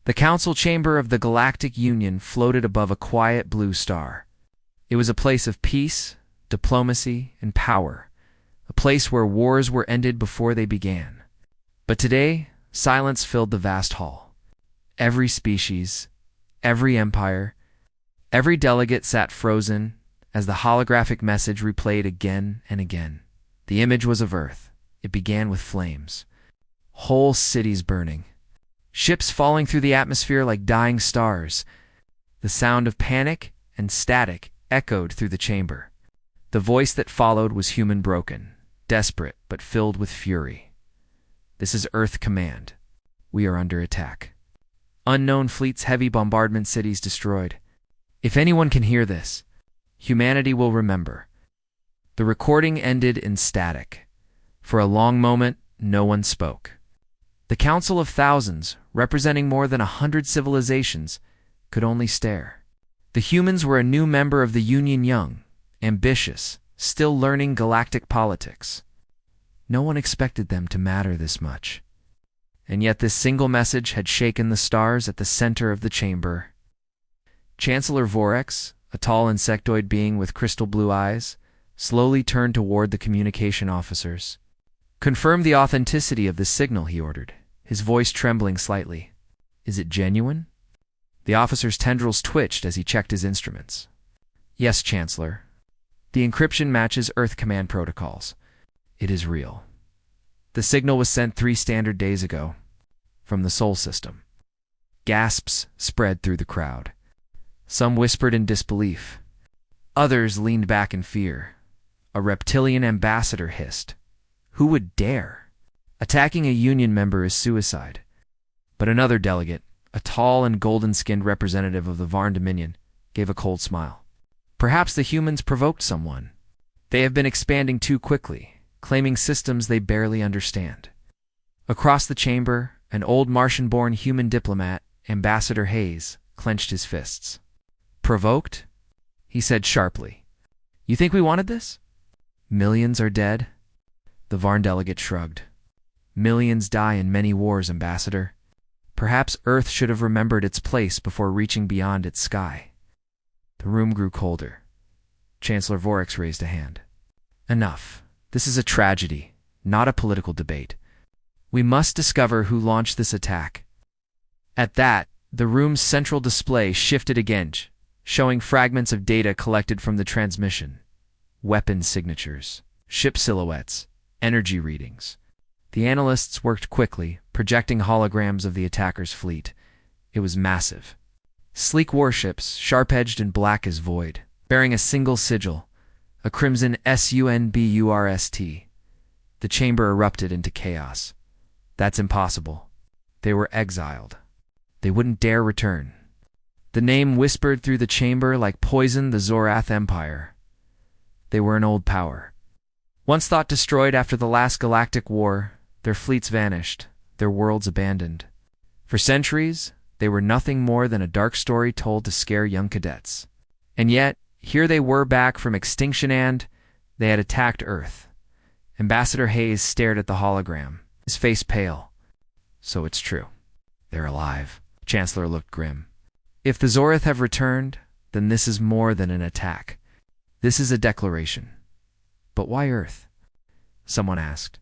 The council chamber of the Galactic Union floated above a quiet blue star. It was a place of peace, diplomacy, and power, a place where wars were ended before they began. But today, silence filled the vast hall. Every species, every empire, every delegate sat frozen as the holographic message replayed again and again. The image was of Earth. It began with flames. Whole cities burning. Ships falling through the atmosphere like dying stars. The sound of panic and static echoed through the chamber. The voice that followed was human broken, desperate but filled with fury. This is Earth Command. We are under attack. Unknown fleets, heavy bombardment, cities destroyed. If anyone can hear this, humanity will remember. The recording ended in static. For a long moment, no one spoke. The Council of Thousands, representing more than 100 civilizations, could only stare. The humans were a new member of the Union, young, ambitious, still learning galactic politics. No one expected them to matter this much. And yet this single message had shaken the stars at the center of the chamber. Chancellor Vorex, a tall insectoid being with crystal blue eyes, slowly turned toward the communication officers. "Confirm the authenticity of this signal," he ordered, his voice trembling slightly. "Is it genuine?" The officer's tendrils twitched as he checked his instruments. "Yes, Chancellor. The encryption matches Earth Command protocols. It is real. The signal was sent 3 standard days ago, from the Sol system." Gasps spread through the crowd. Some whispered in disbelief. Others leaned back in fear. A reptilian ambassador hissed, "Who would dare? Attacking a Union member is suicide." But another delegate, a tall and golden-skinned representative of the Varn Dominion, gave a cold smile. "Perhaps the humans provoked someone. They have been expanding too quickly, claiming systems they barely understand." Across the chamber, an old Martian-born human diplomat, Ambassador Hayes, clenched his fists. "Provoked?" he said sharply. "You think we wanted this? Millions are dead?" The Varn delegate shrugged. "Millions die in many wars, Ambassador. Perhaps Earth should have remembered its place before reaching beyond its sky." The room grew colder. Chancellor Vorex raised a hand. "Enough. This is a tragedy, not a political debate. We must discover who launched this attack." At that, the room's central display shifted again, showing fragments of data collected from the transmission. Weapon signatures, ship silhouettes, energy readings. The analysts worked quickly, projecting holograms of the attacker's fleet. It was massive. Sleek warships, sharp-edged and black as void, bearing a single sigil, a crimson SUNBURST. The chamber erupted into chaos. "That's impossible. They were exiled. They wouldn't dare return." The name whispered through the chamber like poison, the Zorath Empire. They were an old power. Once thought destroyed after the last galactic war, their fleets vanished, their worlds abandoned. For centuries, they were nothing more than a dark story told to scare young cadets. And yet, here they were back from extinction and they had attacked Earth. Ambassador Hayes stared at the hologram, his face pale. "So it's true. They're alive." Chancellor looked grim. "If the Zorath have returned, then this is more than an attack. This is a declaration." "But why Earth?" someone asked.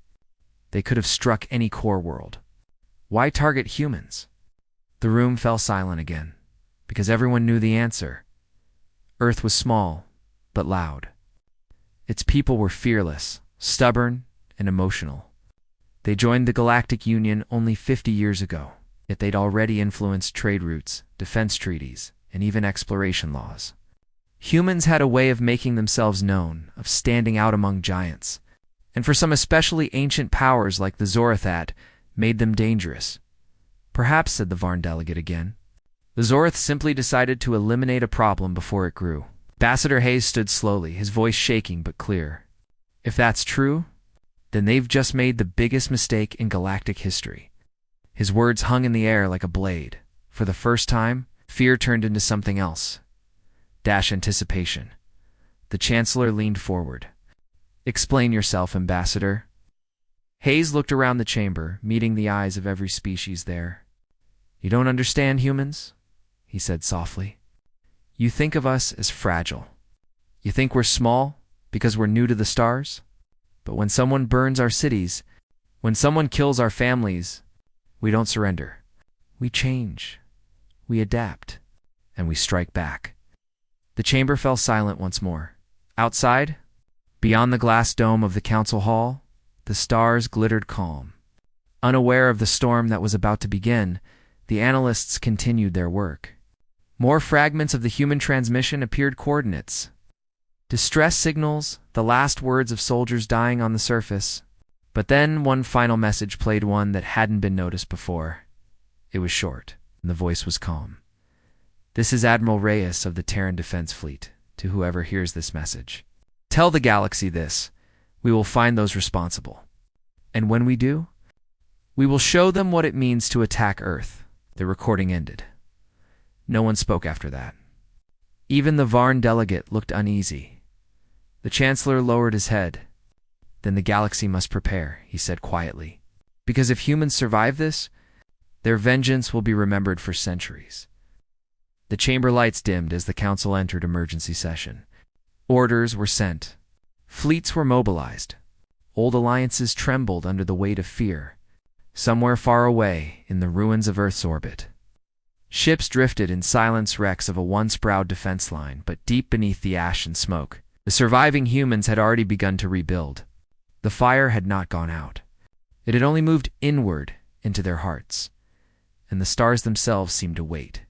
"They could have struck any core world. Why target humans?" The room fell silent again, because everyone knew the answer. Earth was small, but loud. Its people were fearless, stubborn, and emotional. They joined the Galactic Union only 50 years ago, yet they'd already influenced trade routes, defense treaties, and even exploration laws. Humans had a way of making themselves known, of standing out among giants, and for some especially ancient powers like the Zorathat, made them dangerous. "Perhaps," said the Varn delegate again, "the Zorath simply decided to eliminate a problem before it grew." Ambassador Hayes stood slowly, his voice shaking but clear. "If that's true, then they've just made the biggest mistake in galactic history." His words hung in the air like a blade. For the first time, fear turned into something else. Anticipation. The Chancellor leaned forward. "Explain yourself, Ambassador." Hayes looked around the chamber, meeting the eyes of every species there. You don't understand humans, he said softly. You think of us as fragile. You think we're small because we're new to the stars? But when someone burns our cities, when someone kills our families, we don't surrender. We change, we adapt, and we strike back. The chamber fell silent once more. Outside, beyond the glass dome of the council hall, the stars glittered calm. Unaware of the storm that was about to begin, the analysts continued their work. More fragments of the human transmission appeared coordinates. Distress signals, the last words of soldiers dying on the surface. But then one final message played, one that hadn't been noticed before. It was short, and the voice was calm. This is Admiral Reyes of the Terran Defense Fleet, to whoever hears this message. Tell the galaxy this. We will find those responsible. And when we do, we will show them what it means to attack Earth. The recording ended. No one spoke after that. Even the Varn delegate looked uneasy. The Chancellor lowered his head. Then the galaxy must prepare, he said quietly. Because if humans survive this, their vengeance will be remembered for centuries. The chamber lights dimmed as the council entered emergency session. Orders were sent. Fleets were mobilized. Old alliances trembled under the weight of fear. Somewhere far away, in the ruins of Earth's orbit, ships drifted in silence, wrecks of a once proud defense line, but deep beneath the ash and smoke, the surviving humans had already begun to rebuild. The fire had not gone out. It had only moved inward into their hearts, and the stars themselves seemed to wait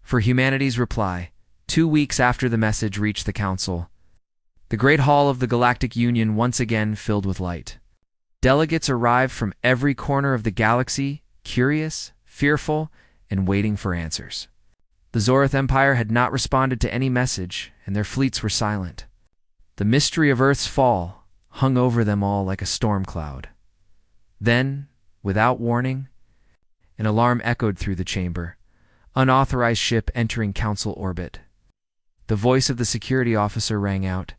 for humanity's reply. 2 weeks after the message reached the council, the great hall of the Galactic Union once again filled with light. Delegates arrived from every corner of the galaxy, curious, fearful, and waiting for answers. The Zorith Empire had not responded to any message, and their fleets were silent. The mystery of Earth's fall hung over them all like a storm cloud. Then, without warning, an alarm echoed through the chamber. Unauthorized ship entering council orbit. The voice of the security officer rang out.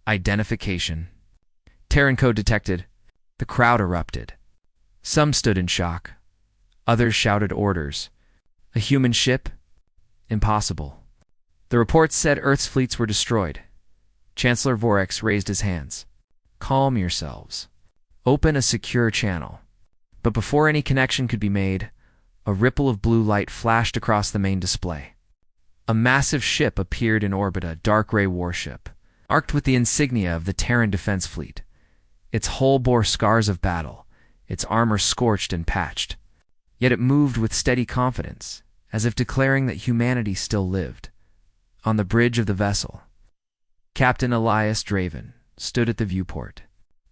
Identification. Terran code detected. The crowd erupted. Some stood in shock. Others shouted orders. A human ship? Impossible. The reports said Earth's fleets were destroyed. Chancellor Vorex raised his hands. Calm yourselves. Open a secure channel. But before any connection could be made, a ripple of blue light flashed across the main display. A massive ship appeared in orbit, a dark ray warship, arced with the insignia of the Terran Defense Fleet. Its hull bore scars of battle, its armor scorched and patched. Yet it moved with steady confidence, as if declaring that humanity still lived. On the bridge of the vessel, Captain Elias Draven stood at the viewport.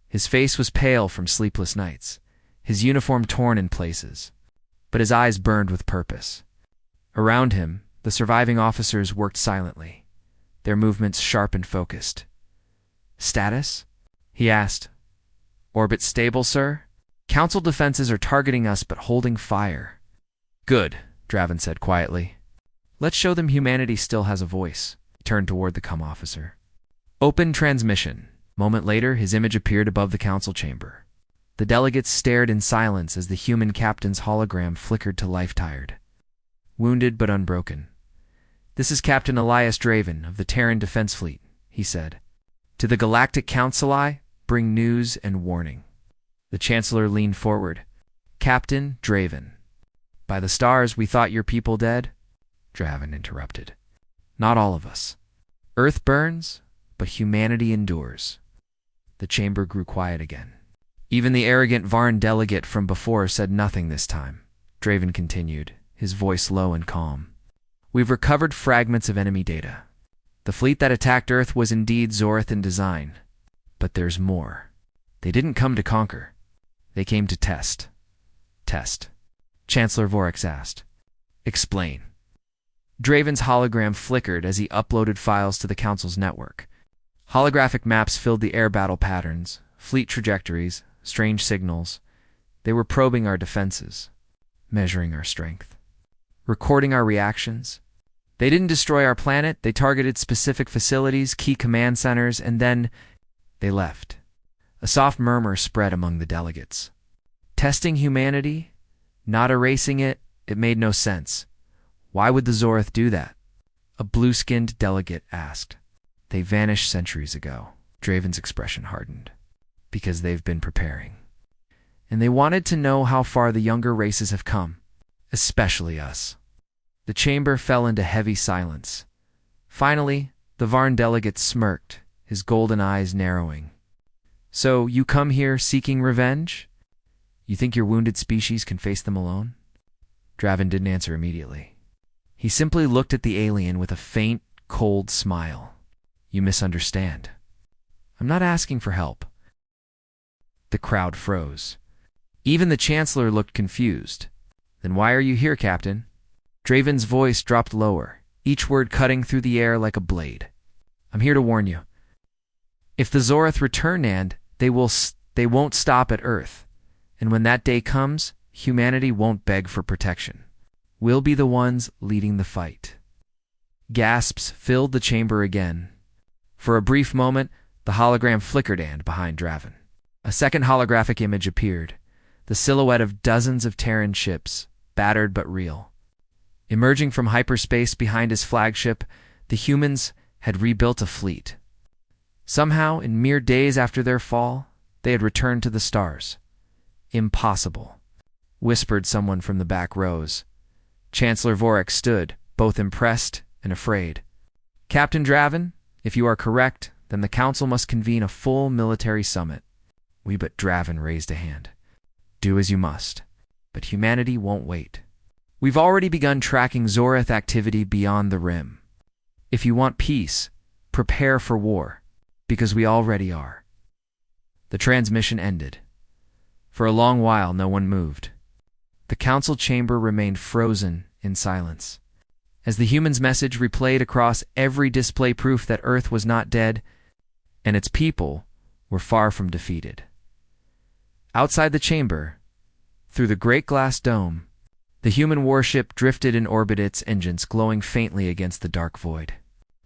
His face was pale from sleepless nights, his uniform torn in places, but his eyes burned with purpose. Around him, the surviving officers worked silently, their movements sharp and focused. Status? He asked. Orbit stable, sir? Council defenses are targeting us but holding fire. Good, Draven said quietly. Let's show them humanity still has a voice. He turned toward the comm officer. Open transmission. A moment later, his image appeared above the council chamber. The delegates stared in silence as the human captain's hologram flickered to life, tired, wounded but unbroken. This is Captain Elias Draven of the Terran Defense Fleet, he said. To the Galactic Council I bring news and warning. The Chancellor leaned forward. Captain Draven. By the stars, we thought your people dead? Draven interrupted. Not all of us. Earth burns, but humanity endures. The chamber grew quiet again. Even the arrogant Varn delegate from before said nothing this time. Draven continued, his voice low and calm. We've recovered fragments of enemy data. The fleet that attacked Earth was indeed Zorith in design. But there's more. They didn't come to conquer. They came to test. Test. Chancellor Vorex asked. Explain. Draven's hologram flickered as he uploaded files to the Council's network. Holographic maps filled the air battle patterns, fleet trajectories, strange signals. They were probing our defenses, measuring our strength, recording our reactions. They didn't destroy our planet, they targeted specific facilities, key command centers, and then they left. A soft murmur spread among the delegates. Testing humanity, not erasing it, It made no sense. Why would the Zorath do that? A blue-skinned delegate asked. They vanished centuries ago. Draven's expression hardened. Because they've been preparing. And they wanted to know how far the younger races have come. Especially us. The chamber fell into heavy silence. Finally, the Varn delegate smirked, his golden eyes narrowing. So, you come here seeking revenge? You think your wounded species can face them alone? Draven didn't answer immediately. He simply looked at the alien with a faint, cold smile. You misunderstand. I'm not asking for help. The crowd froze. Even the Chancellor looked confused. Then why are you here, Captain? Draven's voice dropped lower, each word cutting through the air like a blade. I'm here to warn you. If the Zorath return, they won't stop at Earth. And when that day comes, humanity won't beg for protection. We'll be the ones leading the fight. Gasps filled the chamber again. For a brief moment, the hologram flickered behind Draven. A second holographic image appeared, the silhouette of dozens of Terran ships, battered but real. Emerging from hyperspace behind his flagship, the humans had rebuilt a fleet. Somehow, in mere days after their fall, they had returned to the stars. Impossible, whispered someone from the back rows. Chancellor Vorex stood, both impressed and afraid. Captain Draven, if you are correct, then the Council must convene a full military summit. But Draven raised a hand. Do as you must, but humanity won't wait. We've already begun tracking Zorath activity beyond the rim. If you want peace, prepare for war, because we already are. The transmission ended. For a long while, no one moved. The council chamber remained frozen in silence. As the human's message replayed across every display, proof that Earth was not dead, and its people were far from defeated. Outside the chamber, through the great glass dome, the human warship drifted in orbit, its engines glowing faintly against the dark void.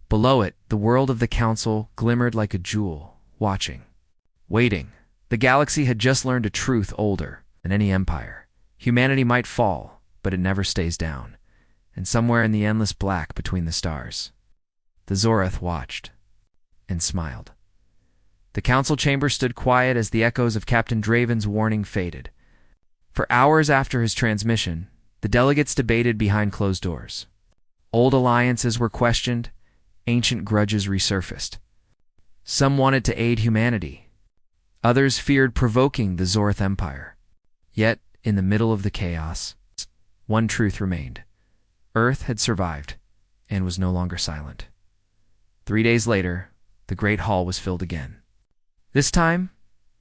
Below it, the world of the council glimmered like a jewel, watching, waiting. The galaxy had just learned a truth older than any empire. Humanity might fall, but it never stays down. And somewhere in the endless black between the stars, the Zorath watched and smiled. The council chamber stood quiet as the echoes of Captain Draven's warning faded. For hours after his transmission, the delegates debated behind closed doors. Old alliances were questioned, ancient grudges resurfaced. Some wanted to aid humanity. Others feared provoking the Zorath Empire. Yet, in the middle of the chaos, one truth remained. Earth had survived and was no longer silent. 3 days later, the Great Hall was filled again. This time,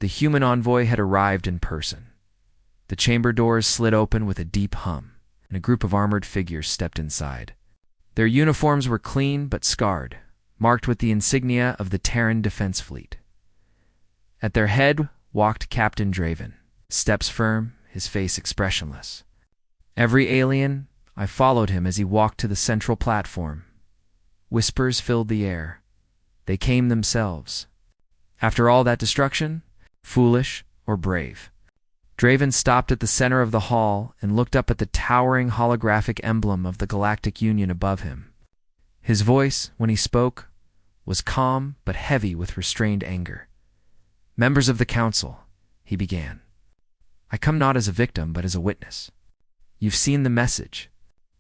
the human envoy had arrived in person. The chamber doors slid open with a deep hum, and a group of armored figures stepped inside. Their uniforms were clean but scarred, marked with the insignia of the Terran Defense Fleet. At their head walked Captain Draven, steps firm, his face expressionless. Every alien, I followed him as he walked to the central platform. Whispers filled the air. They came themselves. After all that destruction, foolish or brave? Draven stopped at the center of the hall and looked up at the towering holographic emblem of the Galactic Union above him. His voice, when he spoke, was calm but heavy with restrained anger. Members of the council, he began. I come not as a victim, but as a witness. You've seen the message.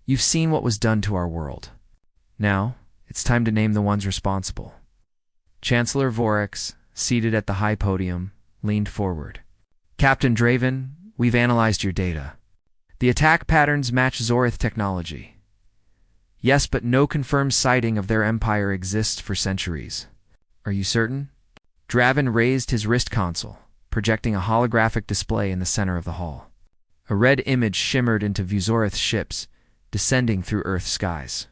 You've seen what was done to our world. Now, it's time to name the ones responsible. Chancellor Vorex, seated at the high podium, leaned forward. Captain Draven, we've analyzed your data. The attack patterns match Zorath technology. Yes, but no confirmed sighting of their empire exists for centuries. Are you certain? Draven raised his wrist console, projecting a holographic display in the center of the hall. A red image shimmered into Zorath's ships, descending through Earth's skies.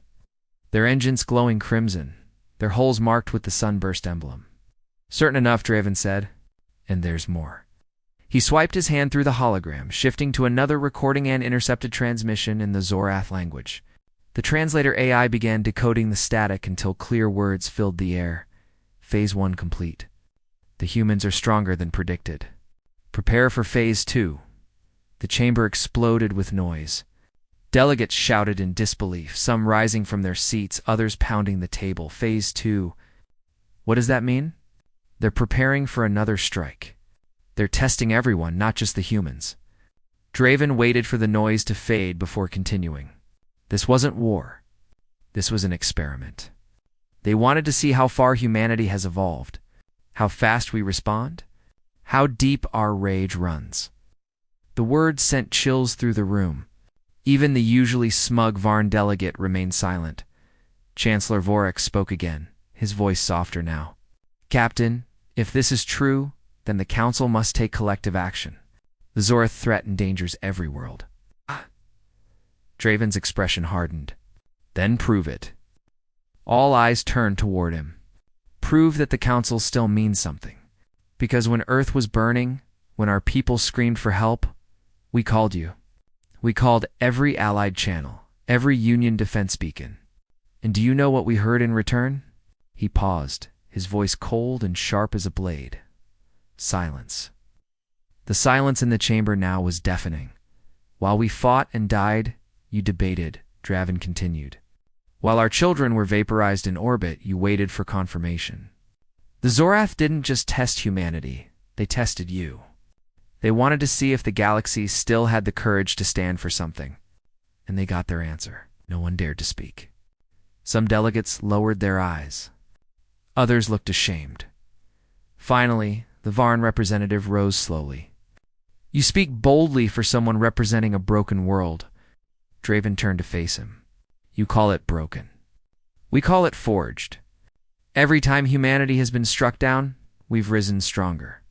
Their engines glowing crimson, their hulls marked with the sunburst emblem. Certain enough, Draven said. And there's more. He swiped his hand through the hologram, shifting to another recording and intercepted transmission in the Zorath language. The translator AI began decoding the static until clear words filled the air. Phase 1 complete. The humans are stronger than predicted. Prepare for Phase 2. The chamber exploded with noise. Delegates shouted in disbelief, some rising from their seats, others pounding the table. Phase 2. What does that mean? They're preparing for another strike. They're testing everyone, not just the humans. Draven waited for the noise to fade before continuing. This wasn't war. This was an experiment. They wanted to see how far humanity has evolved, how fast we respond, how deep our rage runs. The words sent chills through the room. Even the usually smug Varn delegate remained silent. Chancellor Vorex spoke again, his voice softer now. Captain, if this is true, then the Council must take collective action. The Zorith threat endangers every world. Draven's expression hardened. Then prove it. All eyes turned toward him. Prove that the Council still means something. Because when Earth was burning, when our people screamed for help, we called you. We called every allied channel, every Union defense beacon. And do you know what we heard in return? He paused, his voice cold and sharp as a blade. Silence. The silence in the chamber now was deafening. While we fought and died, you debated, Draven continued. While our children were vaporized in orbit, you waited for confirmation. The Zorath didn't just test humanity, they tested you. They wanted to see if the galaxy still had the courage to stand for something. And they got their answer. No one dared to speak. Some delegates lowered their eyes. Others looked ashamed. Finally, the Varn representative rose slowly. You speak boldly for someone representing a broken world. Draven turned to face him. You call it broken. We call it forged. Every time humanity has been struck down, we've risen stronger.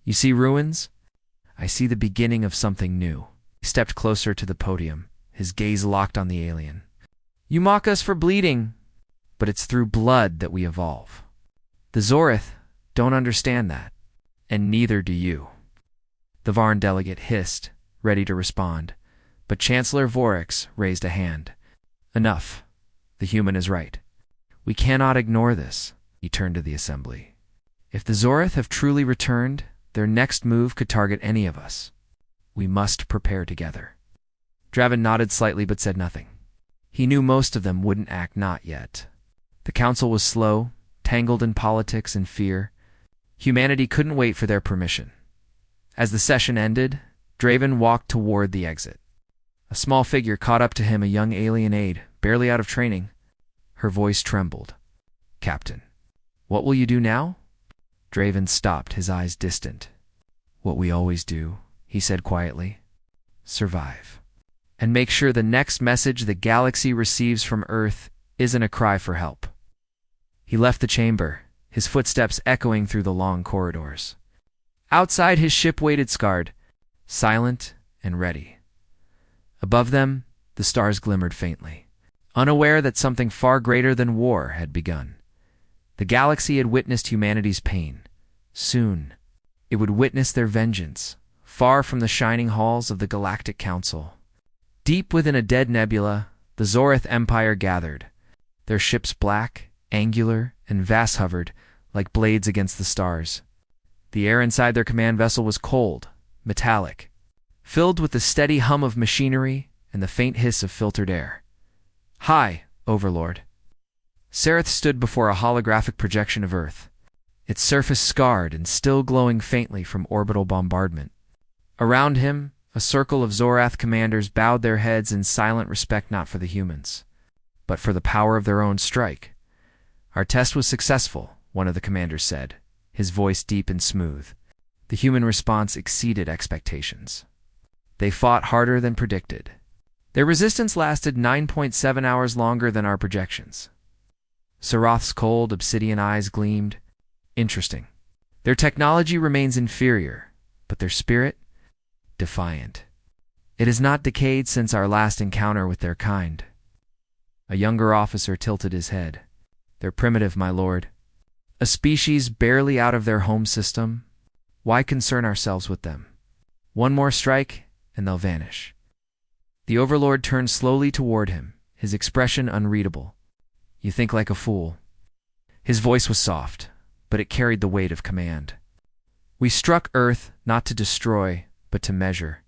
You see ruins? I see the beginning of something new. He stepped closer to the podium, his gaze locked on the alien. You mock us for bleeding, but it's through blood that we evolve. The Zorith don't understand that, and neither do you. The Varn delegate hissed, ready to respond, but Chancellor Vorex raised a hand. Enough. The human is right. We cannot ignore this. He turned to the assembly. If the Zorith have truly returned, their next move could target any of us. We must prepare together. Draven nodded slightly but said nothing. He knew most of them wouldn't act, not yet. The council was slow, tangled in politics and fear. Humanity couldn't wait for their permission. As the session ended, Draven walked toward the exit. A small figure caught up to him, a young alien aide, barely out of training. Her voice trembled. Captain, what will you do now? Draven stopped, his eyes distant. What we always do, he said quietly. Survive. And make sure the next message the galaxy receives from Earth isn't a cry for help. He left the chamber, his footsteps echoing through the long corridors. Outside, his ship waited, scarred, silent and ready. Above them, the stars glimmered faintly, unaware that something far greater than war had begun. The galaxy had witnessed humanity's pain. Soon, it would witness their vengeance, far from the shining halls of the Galactic Council. Deep within a dead nebula, the Zorith Empire gathered. Their ships black, angular, and vast hovered, like blades against the stars. The air inside their command vessel was cold, metallic, filled with the steady hum of machinery and the faint hiss of filtered air. Hi, Overlord. Sereth stood before a holographic projection of Earth, its surface scarred and still glowing faintly from orbital bombardment. Around him, a circle of Zorath commanders bowed their heads in silent respect, not for the humans, but for the power of their own strike. Our test was successful, one of the commanders said, his voice deep and smooth. The human response exceeded expectations. They fought harder than predicted. Their resistance lasted 9.7 hours longer than our projections. Sarath's cold, obsidian eyes gleamed. Interesting. Their technology remains inferior, but their spirit? Defiant. It has not decayed since our last encounter with their kind. A younger officer tilted his head. They're primitive, my lord. A species barely out of their home system. Why concern ourselves with them? One more strike, and they'll vanish. The Overlord turned slowly toward him, his expression unreadable. You think like a fool. His voice was soft, but it carried the weight of command. We struck Earth not to destroy, but to measure.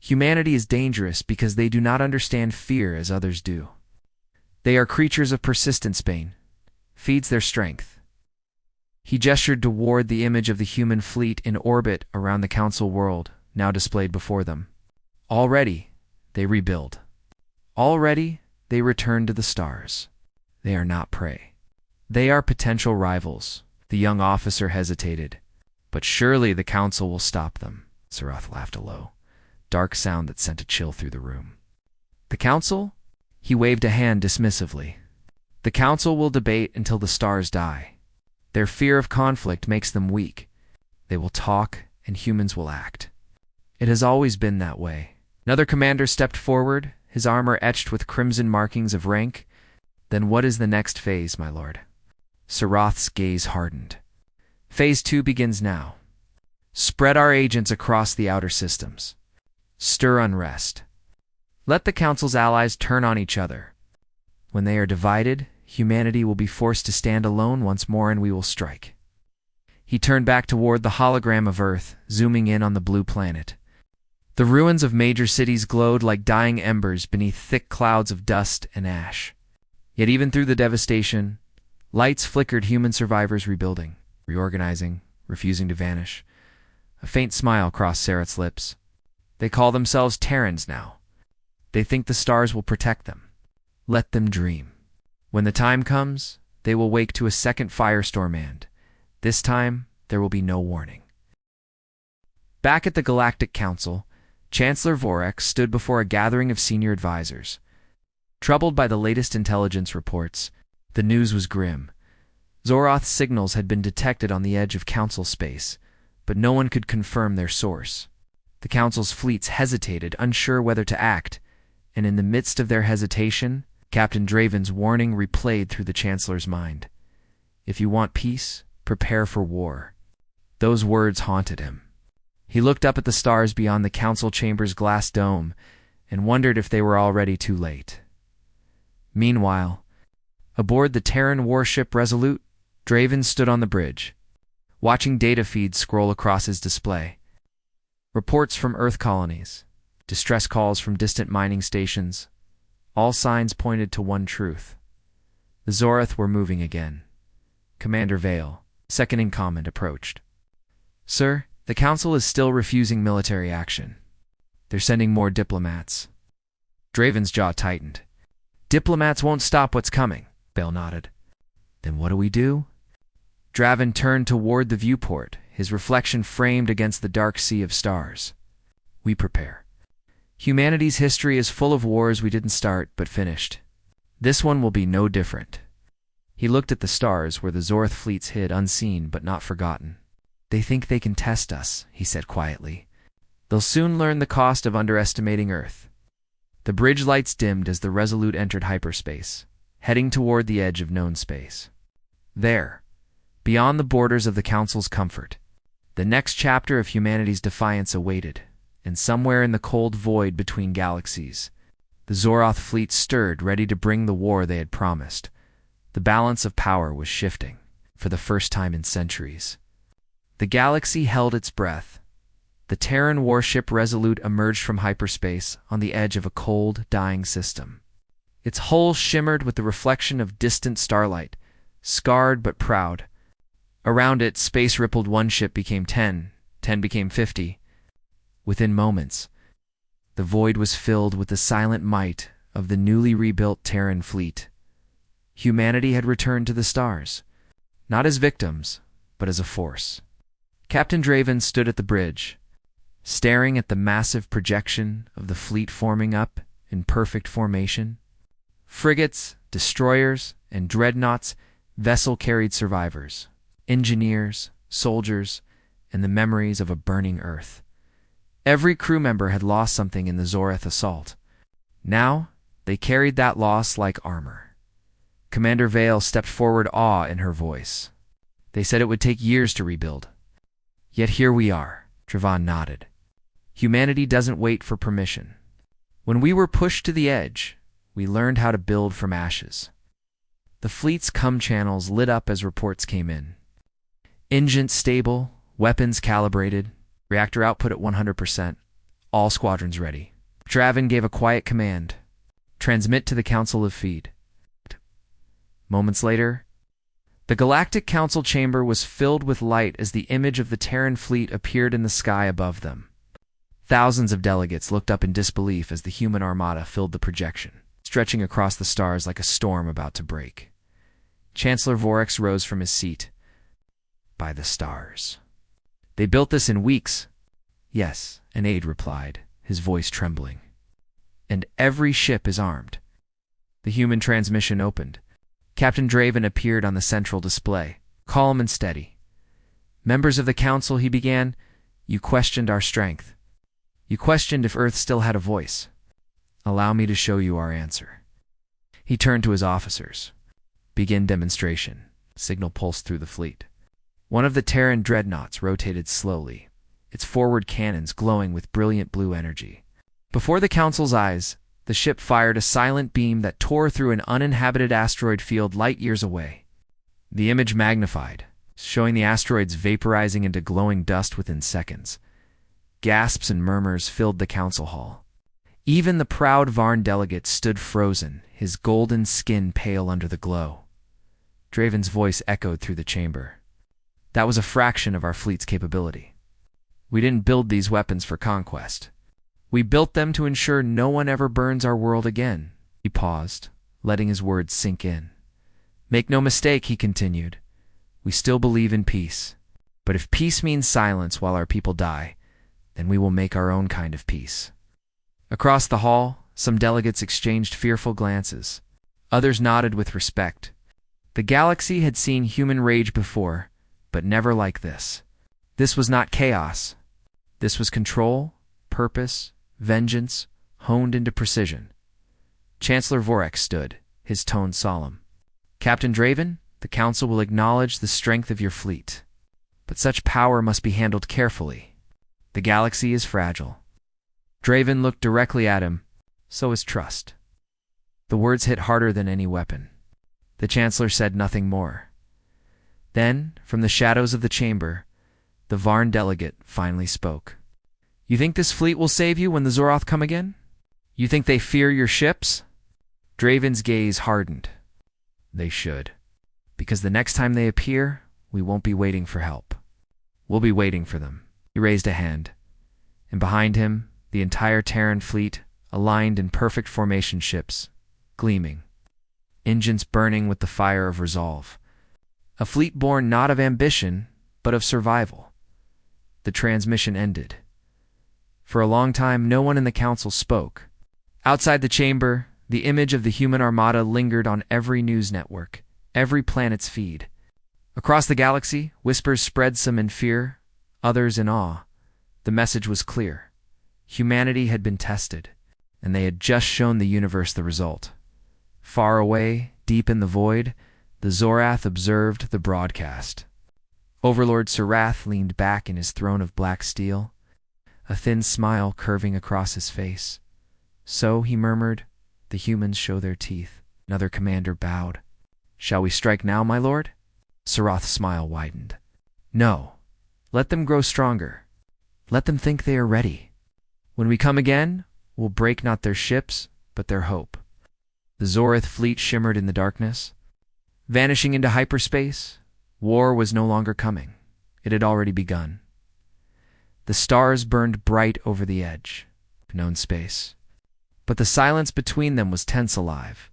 Humanity is dangerous because they do not understand fear as others do. They are creatures of persistence. Pain feeds their strength. He gestured toward the image of the human fleet in orbit around the Council world, now displayed before them. Already, they rebuild. Already, they return to the stars. They are not prey. They are potential rivals. The young officer hesitated. But surely the Council will stop them. Sarath laughed a low, dark sound that sent a chill through the room. The Council? He waved a hand dismissively. The Council will debate until the stars die. Their fear of conflict makes them weak. They will talk, and humans will act. It has always been that way. Another commander stepped forward, his armor etched with crimson markings of rank. Then what is the next phase, my lord? Sarath's gaze hardened. Phase 2 begins now. Spread our agents across the outer systems. Stir unrest. Let the Council's allies turn on each other. When they are divided, humanity will be forced to stand alone once more, and we will strike. He turned back toward the hologram of Earth, zooming in on the blue planet. The ruins of major cities glowed like dying embers beneath thick clouds of dust and ash. Yet even through the devastation, lights flickered, human survivors rebuilding, reorganizing, refusing to vanish. A faint smile crossed Sarath's lips. They call themselves Terrans now. They think the stars will protect them. Let them dream. When the time comes, they will wake to a second firestorm, and this time there will be no warning. Back at the Galactic Council, Chancellor Vorex stood before a gathering of senior advisors. Troubled by the latest intelligence reports, the news was grim. Zoroth's signals had been detected on the edge of Council space, but no one could confirm their source. The Council's fleets hesitated, unsure whether to act, and in the midst of their hesitation, Captain Draven's warning replayed through the Chancellor's mind. If you want peace, prepare for war. Those words haunted him. He looked up at the stars beyond the Council chamber's glass dome and wondered if they were already too late. Meanwhile, aboard the Terran warship Resolute, Draven stood on the bridge, watching data feeds scroll across his display. Reports from Earth colonies, distress calls from distant mining stations, all signs pointed to one truth. The Zoroth were moving again. Commander Vale, second in command, approached. Sir, the Council is still refusing military action. They're sending more diplomats. Draven's jaw tightened. Diplomats won't stop what's coming, Vale nodded. Then what do we do? Draven turned toward the viewport, his reflection framed against the dark sea of stars. We prepare. Humanity's history is full of wars we didn't start but finished. This one will be no different. He looked at the stars where the Zoroth fleets hid, unseen but not forgotten. They think they can test us, he said quietly. They'll soon learn the cost of underestimating Earth. The bridge lights dimmed as the Resolute entered hyperspace, heading toward the edge of known space. There, beyond the borders of the Council's comfort, the next chapter of humanity's defiance awaited, and somewhere in the cold void between galaxies, the Zoroth fleet stirred, ready to bring the war they had promised. The balance of power was shifting, for the first time in centuries. The galaxy held its breath. The Terran warship Resolute emerged from hyperspace on the edge of a cold, dying system. Its hull shimmered with the reflection of distant starlight, scarred but proud. Around it, space rippled. One ship became 10, 10 became 50. Within moments, the void was filled with the silent might of the newly rebuilt Terran fleet. Humanity had returned to the stars, not as victims, but as a force. Captain Draven stood at the bridge, staring at the massive projection of the fleet forming up in perfect formation. Frigates, destroyers, and dreadnoughts vessel-carried survivors, engineers, soldiers, and the memories of a burning Earth. Every crew member had lost something in the Zoroth assault. Now, they carried that loss like armor. Commander Vale stepped forward, awe in her voice. They said it would take years to rebuild. Yet here we are, Draven nodded. Humanity doesn't wait for permission. When we were pushed to the edge, we learned how to build from ashes. The fleet's comm channels lit up as reports came in. Engines stable, weapons calibrated, reactor output at 100%, All squadrons ready. Draven gave a quiet command. Transmit to the Council of Feed. Moments later, the Galactic Council chamber was filled with light as the image of the Terran fleet appeared in the sky above them. Thousands of delegates looked up in disbelief as the human armada filled the projection, stretching across the stars like a storm about to break. Chancellor Vorex rose from his seat. By the stars. They built this in weeks. Yes, an aide replied, his voice trembling. And every ship is armed. The human transmission opened. Captain Draven appeared on the central display, calm and steady. Members of the council, he began, you questioned our strength. You questioned if Earth still had a voice. Allow me to show you our answer. He turned to his officers. Begin demonstration. Signal pulsed through the fleet. One of the Terran dreadnoughts rotated slowly, its forward cannons glowing with brilliant blue energy. Before the council's eyes, the ship fired a silent beam that tore through an uninhabited asteroid field light years away. The image magnified, showing the asteroids vaporizing into glowing dust within seconds. Gasps and murmurs filled the council hall. Even the proud Varn delegate stood frozen, his golden skin pale under the glow. Draven's voice echoed through the chamber. That was a fraction of our fleet's capability. We didn't build these weapons for conquest. We built them to ensure no one ever burns our world again. He paused, letting his words sink in. Make no mistake, he continued. We still believe in peace. But if peace means silence while our people die, then we will make our own kind of peace. Across the hall, some delegates exchanged fearful glances. Others nodded with respect. The galaxy had seen human rage before, but never like this. This was not chaos. This was control, purpose, vengeance, honed into precision. Chancellor Vorex stood, his tone solemn. Captain Draven, the Council will acknowledge the strength of your fleet. But such power must be handled carefully. The galaxy is fragile. Draven looked directly at him. So is trust. The words hit harder than any weapon. The Chancellor said nothing more. Then, from the shadows of the chamber, the Varn delegate finally spoke. You think this fleet will save you when the Zoroth come again? You think they fear your ships? Draven's gaze hardened. They should. Because the next time they appear, we won't be waiting for help. We'll be waiting for them. He raised a hand. And behind him, the entire Terran fleet, aligned in perfect formation ships, gleaming. Engines burning with the fire of resolve. A fleet born not of ambition, but of survival. The transmission ended. For a long time, no one in the council spoke. Outside the chamber, the image of the human armada lingered on every news network, every planet's feed. Across the galaxy, whispers spread, some in fear, others in awe. The message was clear. Humanity had been tested, and they had just shown the universe the result. Far away, deep in the void, the Zorath observed the broadcast. Overlord Sarath leaned back in his throne of black steel, a thin smile curving across his face. So, he murmured, the humans show their teeth. Another commander bowed. Shall we strike now, my lord? Sarath's smile widened. No. Let them grow stronger. Let them think they are ready. When we come again, we'll break not their ships, but their hope. The Zorith fleet shimmered in the darkness. Vanishing into hyperspace, war was no longer coming. It had already begun. The stars burned bright over the edge, known space. But the silence between them was tense alive.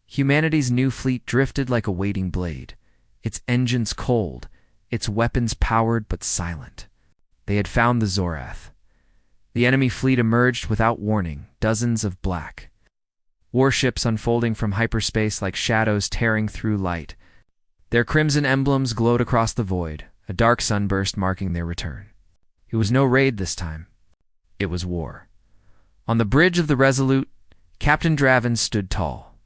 Humanity's new fleet drifted like a waiting blade, its engines cold, its weapons powered but silent. They had found the Zorath. The enemy fleet emerged without warning, dozens of black. Warships unfolding from hyperspace like shadows tearing through light. Their crimson emblems glowed across the void, a dark sunburst marking their return. It was no raid this time. It was war. On the bridge of the Resolute, Captain Draven stood tall,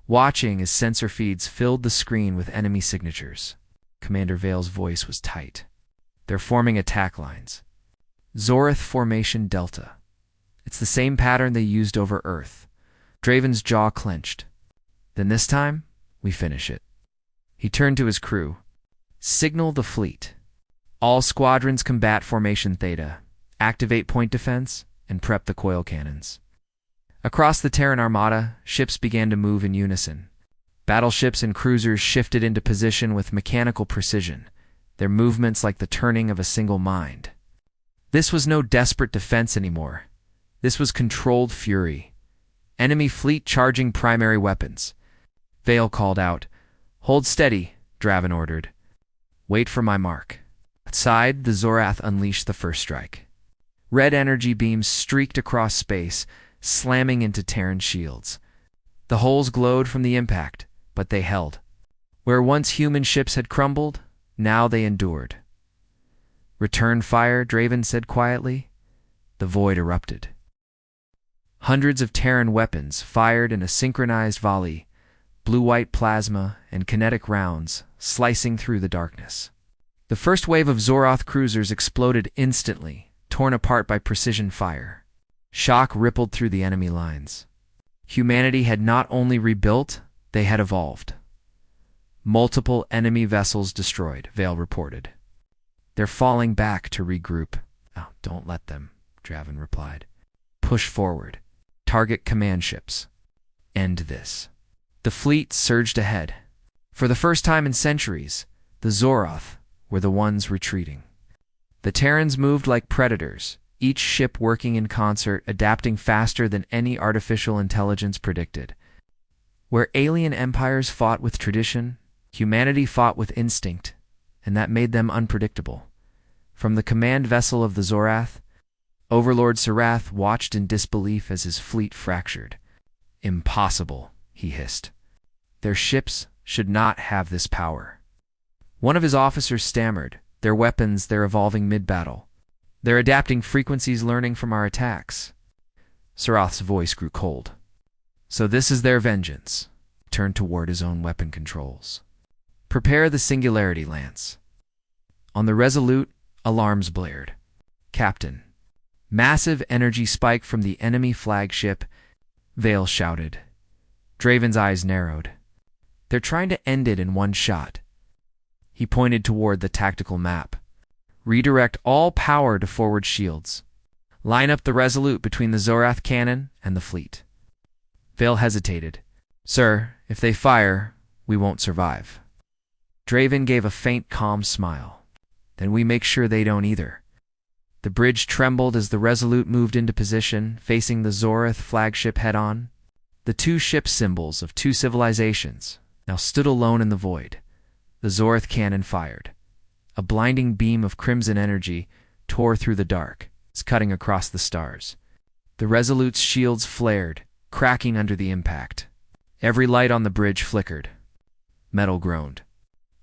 watching as sensor feeds filled the screen with enemy signatures. Commander Vale's voice was tight. They're forming attack lines. Zorith Formation Delta. It's the same pattern they used over Earth. Draven's jaw clenched. Then this time, we finish it. He turned to his crew. Signal the fleet. All squadrons combat Formation Theta. Activate point defense and prepped the coil cannons. Across the Terran armada, ships began to move in unison. Battleships and cruisers shifted into position with mechanical precision, their movements like the turning of a single mind. This was no desperate defense anymore. This was controlled fury. Enemy fleet charging primary weapons. Vale called out. "Hold steady," Draven ordered. "Wait for my mark." Outside, the Zorath unleashed the first strike. Red energy beams streaked across space, slamming into Terran shields. The holes glowed from the impact, but they held. Where once human ships had crumbled, now they endured. "Return fire," Draven said quietly. The void erupted. Hundreds of Terran weapons fired in a synchronized volley, blue-white plasma and kinetic rounds slicing through the darkness. The first wave of Zorath cruisers exploded instantly, torn apart by precision fire. Shock rippled through the enemy lines. Humanity had not only rebuilt, they had evolved. Multiple enemy vessels destroyed, Vale reported. "They're falling back to regroup." "Oh, don't let them," Draven replied. "Push forward. Target command ships. End this." The fleet surged ahead. For the first time in centuries, the Zorath were the ones retreating. The Terrans moved like predators, each ship working in concert, adapting faster than any artificial intelligence predicted. Where alien empires fought with tradition, humanity fought with instinct, and that made them unpredictable. From the command vessel of the Zorath, Overlord Sarath watched in disbelief as his fleet fractured. "Impossible," he hissed. "Their ships should not have this power." One of his officers stammered. "Their weapons, they're evolving mid-battle. They're adapting frequencies, learning from our attacks." Sarath's voice grew cold. "So this is their vengeance." He turned toward his own weapon controls. "Prepare the Singularity Lance." On the Resolute, alarms blared. "Captain." Massive energy spike from the enemy flagship, Vale shouted. Draven's eyes narrowed. "They're trying to end it in one shot." He pointed toward the tactical map. "Redirect all power to forward shields. Line up the Resolute between the Zorath cannon and the fleet." Vale hesitated. "Sir, if they fire, we won't survive." Draven gave a faint, calm smile. "Then we make sure they don't either." The bridge trembled as the Resolute moved into position, facing the Zorath flagship head-on. The two ship symbols of two civilizations now stood alone in the void. The Zorath cannon fired. A blinding beam of crimson energy tore through the dark, cutting across the stars. The Resolute's shields flared, cracking under the impact. Every light on the bridge flickered. Metal groaned.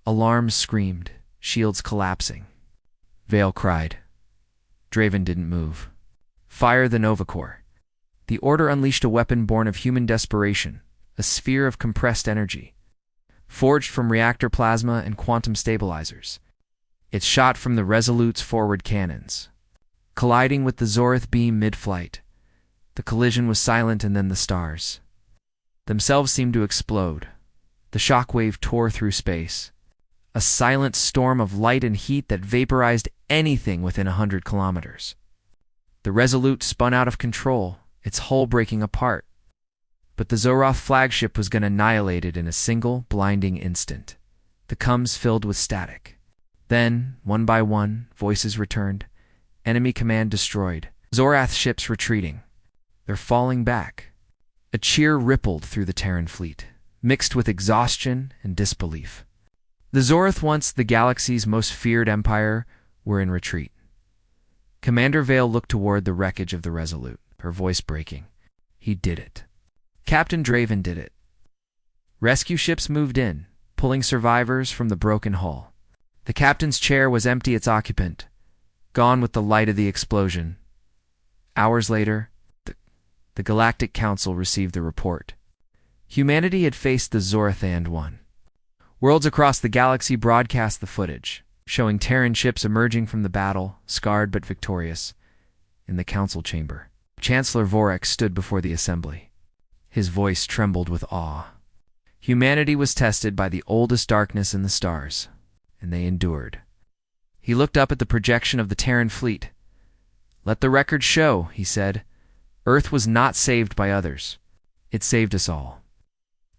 Alarms screamed, shields collapsing. Vale cried. Draven didn't move. "Fire the Novacore." The order unleashed a weapon born of human desperation, a sphere of compressed energy, forged from reactor plasma and quantum stabilizers. It shot from the Resolute's forward cannons, colliding with the Zorath beam mid-flight. The collision was silent, and then the stars themselves seemed to explode. The shockwave tore through space, a silent storm of light and heat that vaporized anything within 100 kilometers. The Resolute spun out of control, its hull breaking apart. But the Zorath flagship was going to annihilate it in a single, blinding instant. The coms filled with static. Then, one by one, voices returned. Enemy command destroyed. Zorath ships retreating. They're falling back. A cheer rippled through the Terran fleet, mixed with exhaustion and disbelief. The Zorath, once the galaxy's most feared empire, were in retreat. Commander Vale looked toward the wreckage of the Resolute, her voice breaking. He did it. Captain Draven did it. Rescue ships moved in, pulling survivors from the broken hull. The captain's chair was empty, its occupant gone with the light of the explosion. Hours later, the Galactic Council received the report. Humanity had faced the Zorath and won. Worlds across the galaxy broadcast the footage, showing Terran ships emerging from the battle, scarred but victorious. In the council chamber, Chancellor Vorek stood before the assembly. His voice trembled with awe. Humanity was tested by the oldest darkness in the stars, and they endured. He looked up at the projection of the Terran fleet. "Let the record show," he said. "Earth was not saved by others. It saved us all."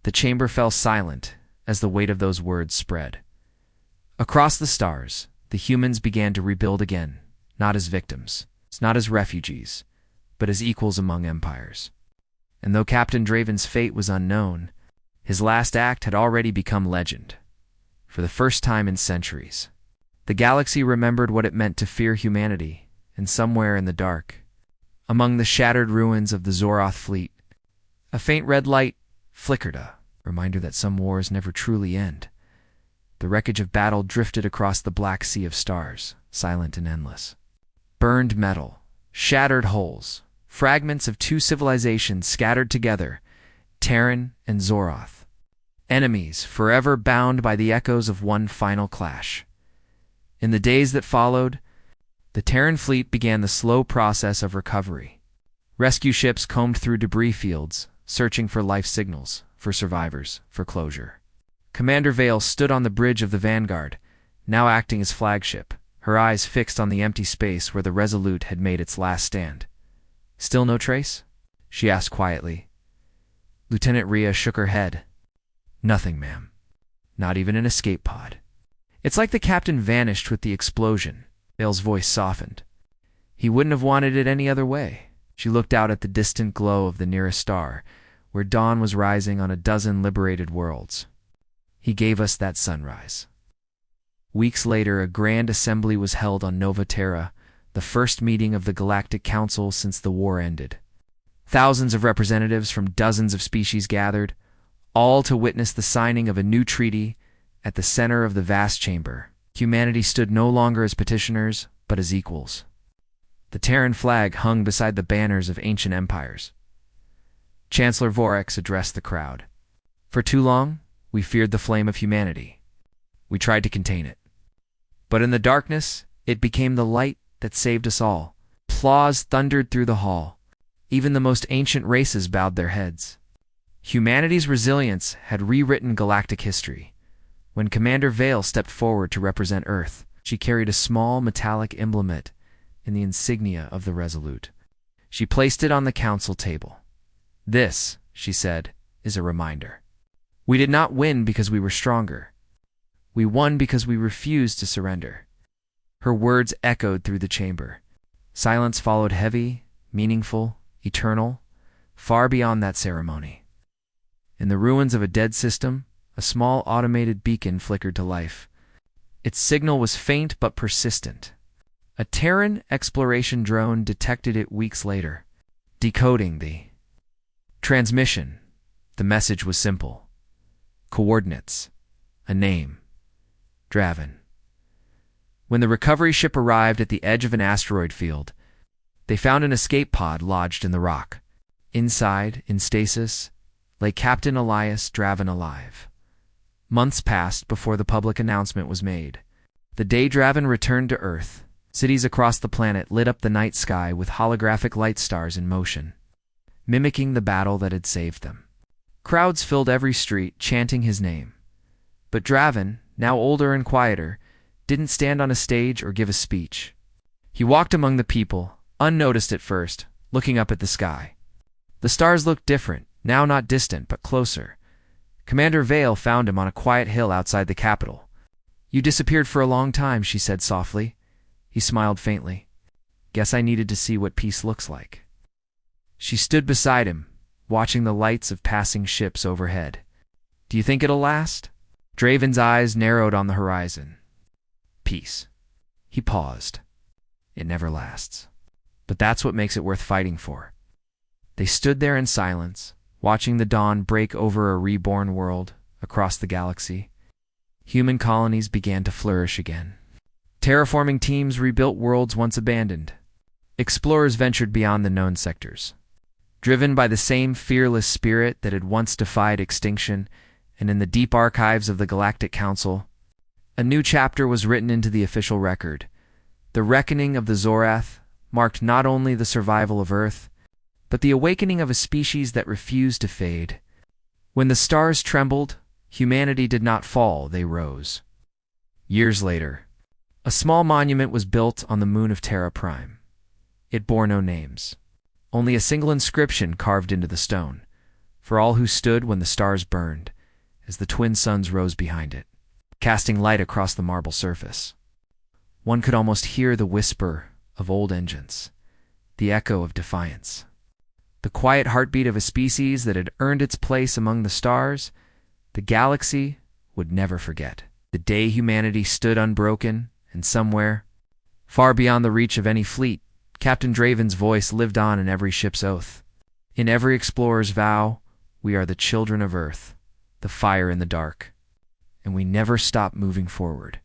The chamber fell silent as the weight of those words spread. Across the stars, the humans began to rebuild again, not as victims, not as refugees, but as equals among empires. And though Captain Draven's fate was unknown, his last act had already become legend. For the first time in centuries, the galaxy remembered what it meant to fear humanity, and somewhere in the dark, among the shattered ruins of the Zoroth fleet, a faint red light flickered, a reminder that some wars never truly end. The wreckage of battle drifted across the black sea of stars, silent and endless. Burned metal, shattered hulls, fragments of two civilizations scattered together, Terran and Zoroth. Enemies forever bound by the echoes of one final clash. In the days that followed, the Terran fleet began the slow process of recovery. Rescue ships combed through debris fields, searching for life signals, for survivors, for closure. Commander Vale stood on the bridge of the Vanguard, now acting as flagship, her eyes fixed on the empty space where the Resolute had made its last stand. "Still no trace?" she asked quietly. Lieutenant Rhea shook her head. "Nothing, ma'am. Not even an escape pod. It's like the captain vanished with the explosion." Vale's voice softened. "He wouldn't have wanted it any other way." She looked out at the distant glow of the nearest star, where dawn was rising on a dozen liberated worlds. "He gave us that sunrise." Weeks later, a grand assembly was held on Nova Terra, the first meeting of the Galactic Council since the war ended. Thousands of representatives from dozens of species gathered, all to witness the signing of a new treaty. At the center of the vast chamber, humanity stood no longer as petitioners, but as equals. The Terran flag hung beside the banners of ancient empires. Chancellor Vorex addressed the crowd. "For too long, we feared the flame of humanity. We tried to contain it. But in the darkness, it became the light that saved us all." Applause thundered through the hall. Even the most ancient races bowed their heads. Humanity's resilience had rewritten galactic history. When Commander Vale stepped forward to represent Earth, she carried a small metallic implement in the insignia of the Resolute. She placed it on the council table. "This," she said, "is a reminder. We did not win because we were stronger. We won because we refused to surrender." Her words echoed through the chamber. Silence followed, heavy, meaningful, eternal, far beyond that ceremony. In the ruins of a dead system, a small automated beacon flickered to life. Its signal was faint but persistent. A Terran exploration drone detected it weeks later, decoding the transmission. The message was simple. Coordinates. A name. Draven. When the recovery ship arrived at the edge of an asteroid field, they found an escape pod lodged in the rock. Inside, in stasis, lay Captain Elias Draven alive. Months passed before the public announcement was made. The day Draven returned to Earth, cities across the planet lit up the night sky with holographic light stars in motion, mimicking the battle that had saved them. Crowds filled every street, chanting his name. But Draven, now older and quieter, didn't stand on a stage or give a speech. He walked among the people, unnoticed at first, looking up at the sky. The stars looked different, now not distant but closer. Commander Vale found him on a quiet hill outside the capital. "You disappeared for a long time," she said softly. He smiled faintly. "Guess I needed to see what peace looks like." She stood beside him, watching the lights of passing ships overhead. "Do you think it'll last?" Draven's eyes narrowed on the horizon. "Peace." He paused. "It never lasts. But that's what makes it worth fighting for." They stood there in silence, watching the dawn break over a reborn world across the galaxy. Human colonies began to flourish again. Terraforming teams rebuilt worlds once abandoned. Explorers ventured beyond the known sectors. Driven by the same fearless spirit that had once defied extinction, and in the deep archives of the Galactic Council, a new chapter was written into the official record. The reckoning of the Zorath marked not only the survival of Earth, but the awakening of a species that refused to fade. When the stars trembled, humanity did not fall, they rose. Years later, a small monument was built on the moon of Terra Prime. It bore no names, only a single inscription carved into the stone, for all who stood when the stars burned, as the twin suns rose behind it, casting light across the marble surface. One could almost hear the whisper of old engines, the echo of defiance, the quiet heartbeat of a species that had earned its place among the stars. The galaxy would never forget the day humanity stood unbroken, and somewhere, far beyond the reach of any fleet, Captain Draven's voice lived on in every ship's oath. In every explorer's vow, we are the children of Earth, the fire in the dark, and we never stop moving forward.